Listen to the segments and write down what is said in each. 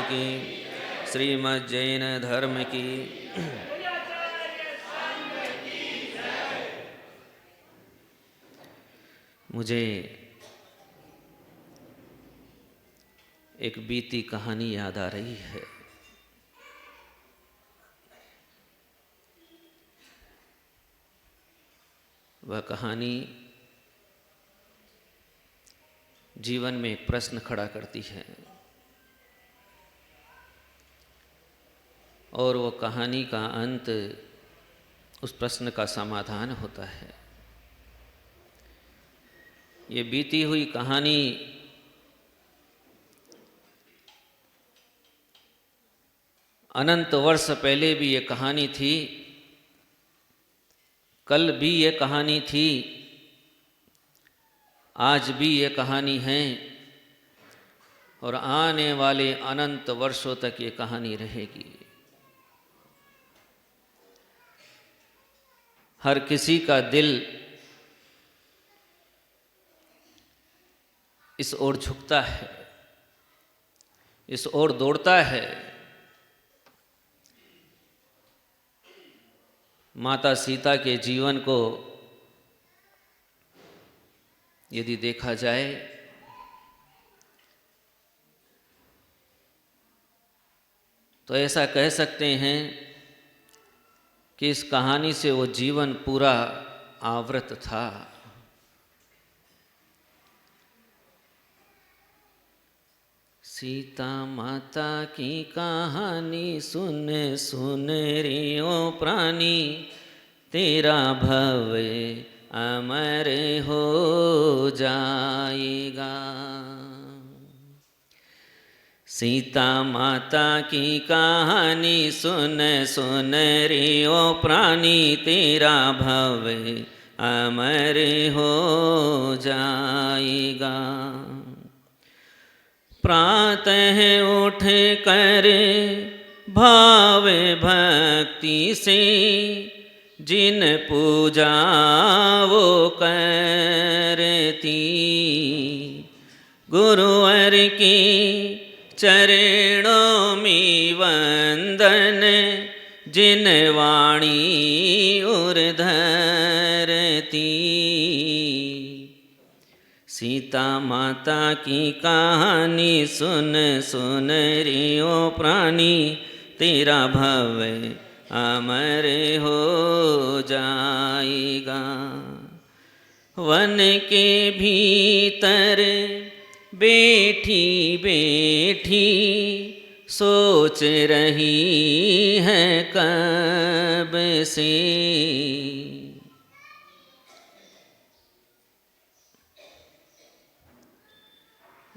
की, श्रीमद् जैन धर्म की। मुझे एक बीती कहानी याद आ रही है। वह कहानी जीवन में एक प्रश्न खड़ा करती है और वो कहानी का अंत उस प्रश्न का समाधान होता है। ये बीती हुई कहानी अनंत वर्ष पहले भी ये कहानी थी, कल भी ये कहानी थी, आज भी ये कहानी है और आने वाले अनंत वर्षों तक ये कहानी रहेगी। हर किसी का दिल इस ओर झुकता है, इस ओर दौड़ता है। माता सीता के जीवन को यदि देखा जाए तो ऐसा कह सकते हैं कि इस कहानी से वो जीवन पूरा आवृत था। सीता माता की कहानी सुन सुन रे ओ प्राणी, तेरा भव अमर हो जाएगा। सीता माता की कहानी सुन सुन रे ओ प्राणी, तेरा भव अमर हो जाएगा। प्रातः उठ कर भाव भक्ति से जिन पूजा वो करती, गुरुवर के चरणों में वंदन जिन वाणी उर धरती। सीता माता की कहानी सुन सुन रे ओ प्राणी, तेरा भव अमर हो जाएगा। वन के भीतर बैठी बैठी सोच रही है कब से,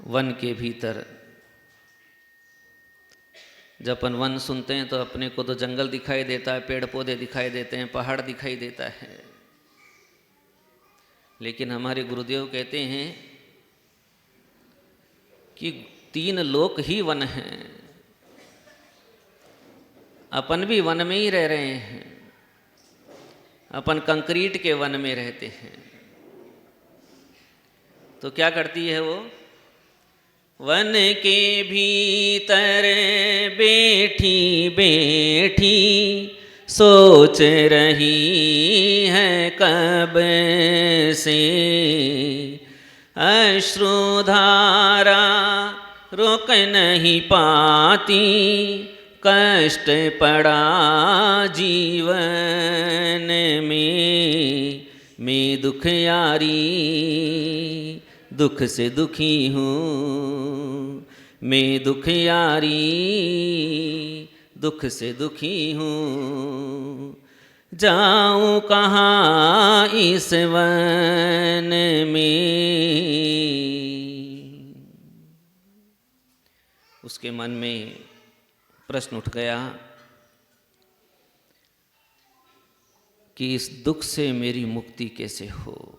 वन के भीतर। जब अपन वन सुनते हैं तो अपने को तो जंगल दिखाई देता है, पेड़ पौधे दिखाई देते हैं, पहाड़ दिखाई देता है। लेकिन हमारे गुरुदेव कहते हैं कि 3 लोक ही वन हैं। अपन भी वन में ही रह रहे हैं, अपन कंक्रीट के वन में रहते हैं। तो क्या करती है वो? वन के भीतर बैठी बैठी सोच रही है कब से, अश्रुधारा रोक नहीं पाती, कष्ट पड़ा जीवन में, मैं दुखियारी दुख से दुखी हूँ, मैं दुखियारी दुख से दुखी हूँ। जाऊँ कहाँ इस वन में। उसके मन में प्रश्न उठ गया कि इस दुख से मेरी मुक्ति कैसे हो।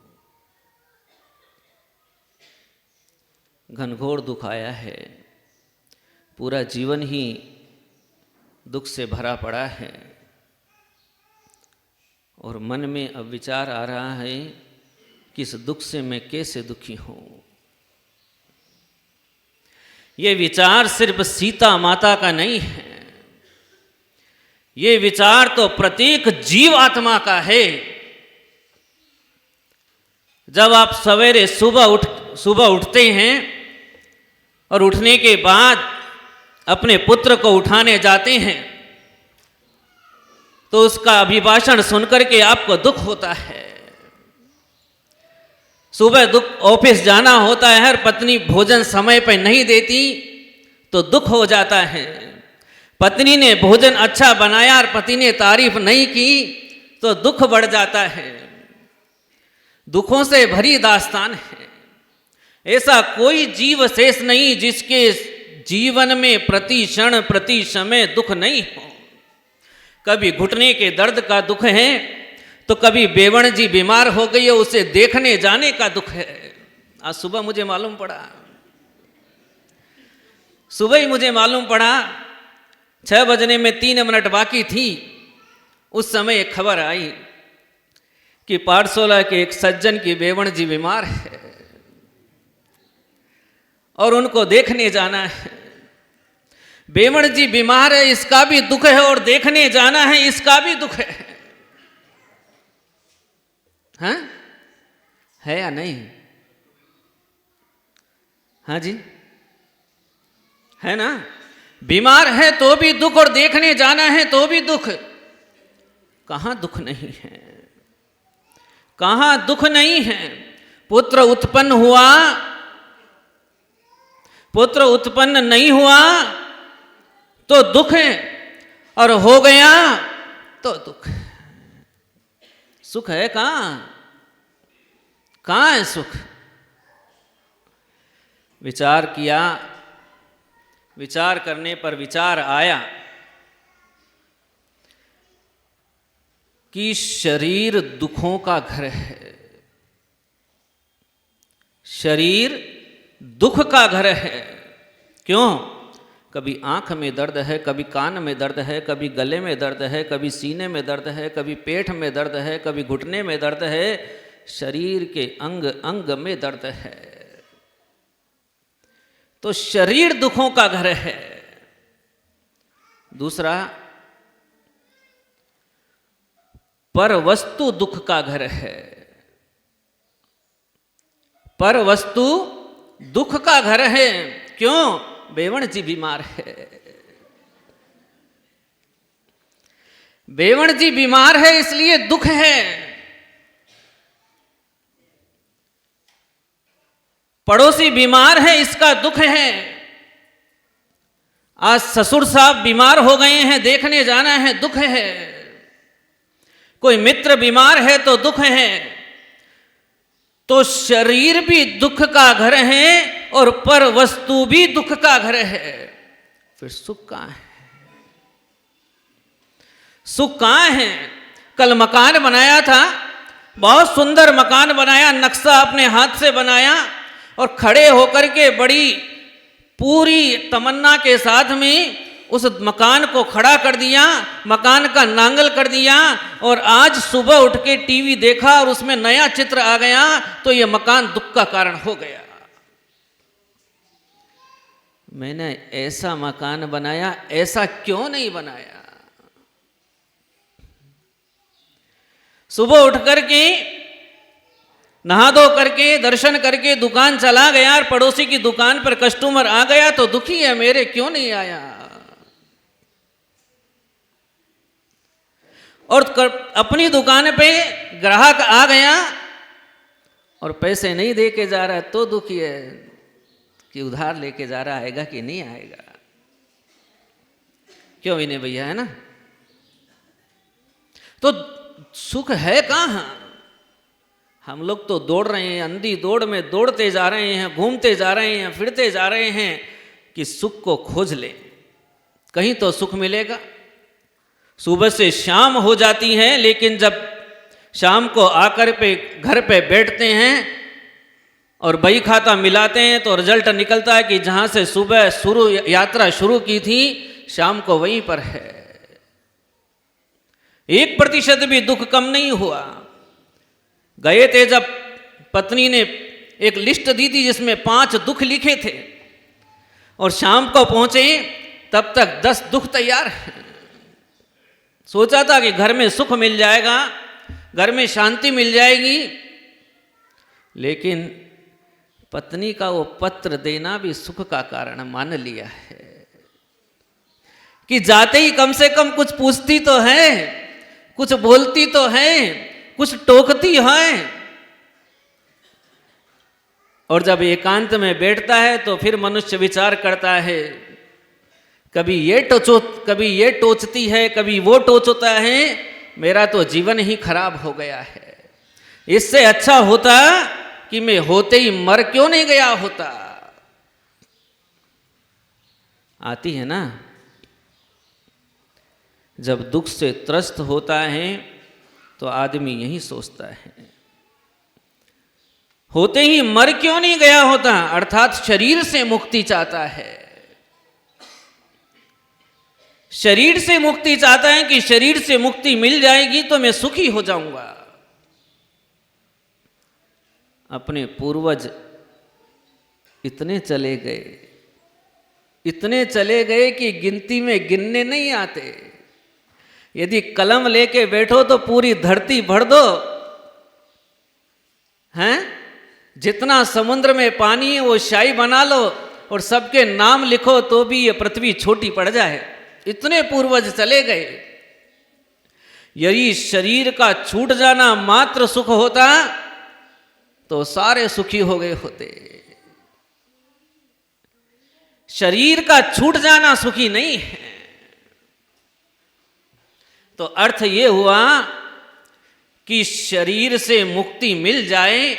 घनघोर दुख आया है, पूरा जीवन ही दुख से भरा पड़ा है और मन में अब विचार आ रहा है कि इस दुख से मैं कैसे दुखी हूँ। ये विचार सिर्फ सीता माता का नहीं है, ये विचार तो प्रत्येक जीव आत्मा का है। जब आप सवेरे सुबह उठते हैं और उठने के बाद अपने पुत्र को उठाने जाते हैं तो उसका अभिभाषण सुनकर के आपको दुख होता है। सुबह ऑफिस जाना होता है और पत्नी भोजन समय पर नहीं देती तो दुख हो जाता है। पत्नी ने भोजन अच्छा बनाया और पति ने तारीफ नहीं की तो दुख बढ़ जाता है। दुखों से भरी दास्तान है। ऐसा कोई जीव शेष नहीं जिसके जीवन में प्रति क्षण प्रति समय दुख नहीं हो। कभी घुटने के दर्द का दुख है तो कभी बेवण जी बीमार हो गई है, उसे देखने जाने का दुख है। आज सुबह मुझे मालूम पड़ा, सुबह ही मुझे मालूम पड़ा, 6 बजने में 3 मिनट बाकी थी, उस समय एक खबर आई कि पाठशाला के एक सज्जन की बेवण जी बीमार है और उनको देखने जाना है। बेवण जी बीमार है इसका भी दुख है और देखने जाना है इसका भी दुख है। हाँ? है या नहीं? हाँ जी, है ना? बीमार है तो भी दुख और देखने जाना है तो भी दुख। कहाँ दुख नहीं है? कहाँ दुख नहीं है? पुत्र उत्पन्न हुआ, पुत्र उत्पन्न नहीं हुआ तो दुख है और हो गया तो दुख है। सुख है कहाँ? कहाँ है सुख? विचार किया, विचार करने पर विचार आया कि शरीर दुखों का घर है। शरीर दुख का घर है। क्यों? कभी आँख में दर्द है, कभी कान में दर्द है, कभी गले में दर्द है, कभी सीने में दर्द है, कभी पेट में दर्द है, कभी घुटने में दर्द है। शरीर के अंग अंग में दर्द है। तो शरीर दुखों का घर है। दूसरा, पर वस्तु दुख का घर है। पर वस्तु दुख का घर है। क्यों? बेवण जी बीमार है। बेवण जी बीमार है इसलिए दुख है। पड़ोसी बीमार है इसका दुख है। आज ससुर साहब बीमार हो गए हैं, देखने जाना है, दुख है। कोई मित्र बीमार है तो दुख है। तो शरीर भी दुख का घर है और पर वस्तु भी दुख का घर है। फिर सुख कहाँ है? सुख कहाँ है? कल मकान बनाया था, बहुत सुंदर मकान बनाया, नक्शा अपने हाथ से बनाया और खड़े होकर के बड़ी पूरी तमन्ना के साथ में उस मकान को खड़ा कर दिया, मकान का नांगल कर दिया और आज सुबह उठ के टीवी देखा और उसमें नया चित्र आ गया तो ये मकान दुख का कारण हो गया। मैंने ऐसा मकान बनाया, ऐसा क्यों नहीं बनाया? सुबह उठ करके नहा धो करके दर्शन करके दुकान चला गया और पड़ोसी की दुकान पर कस्टमर आ गया तो दुखी है, मेरे क्यों नहीं आया? और अपनी दुकान पे ग्राहक आ गया और पैसे नहीं दे के जा रहा है तो दुखी है कि उधार लेके जा रहा, आएगा कि नहीं आएगा। क्यों विनय भैया, है ना? तो सुख है कहाँ? हम लोग तो दौड़ रहे हैं, अंधी दौड़ में दौड़ते जा रहे हैं, घूमते जा रहे हैं, फिरते जा रहे हैं कि सुख को खोज लें, कहीं तो सुख मिलेगा। सुबह से शाम हो जाती है लेकिन जब शाम को आकर पे घर पे बैठते हैं और बही खाता मिलाते हैं तो रिजल्ट निकलता है कि जहाँ से सुबह यात्रा शुरू की थी शाम को वहीं पर है। 1% भी दुख कम नहीं हुआ। गए थे जब पत्नी ने एक लिस्ट दी थी जिसमें 5 दुख लिखे थे और शाम को पहुंचे तब तक 10 दुख तैयार हैं। सोचा था कि घर में सुख मिल जाएगा, घर में शांति मिल जाएगी, लेकिन पत्नी का वो पत्र देना भी सुख का कारण मान लिया है कि जाते ही कम से कम कुछ पूछती तो है, कुछ बोलती तो है, कुछ टोकती है। और जब एकांत में बैठता है तो फिर मनुष्य विचार करता है, कभी ये टोचती है, कभी वो टोचता है, मेरा तो जीवन ही खराब हो गया है। इससे अच्छा होता कि मैं होते ही मर क्यों नहीं गया होता। आती है ना, जब दुख से त्रस्त होता है तो आदमी यही सोचता है, होते ही मर क्यों नहीं गया होता, अर्थात शरीर से मुक्ति चाहता है। शरीर से मुक्ति चाहता है कि शरीर से मुक्ति मिल जाएगी तो मैं सुखी हो जाऊंगा। अपने पूर्वज इतने चले गए कि गिनती में गिनने नहीं आते। यदि कलम लेके बैठो तो पूरी धरती भर दो, हैं? जितना समुद्र में पानी है वो शाही बना लो और सबके नाम लिखो तो भी ये पृथ्वी छोटी पड़ जाए। इतने पूर्वज चले गए। यदि शरीर का छूट जाना मात्र सुख होता तो सारे सुखी हो गए होते। शरीर का छूट जाना सुखी नहीं है। तो अर्थ ये हुआ कि शरीर से मुक्ति मिल जाए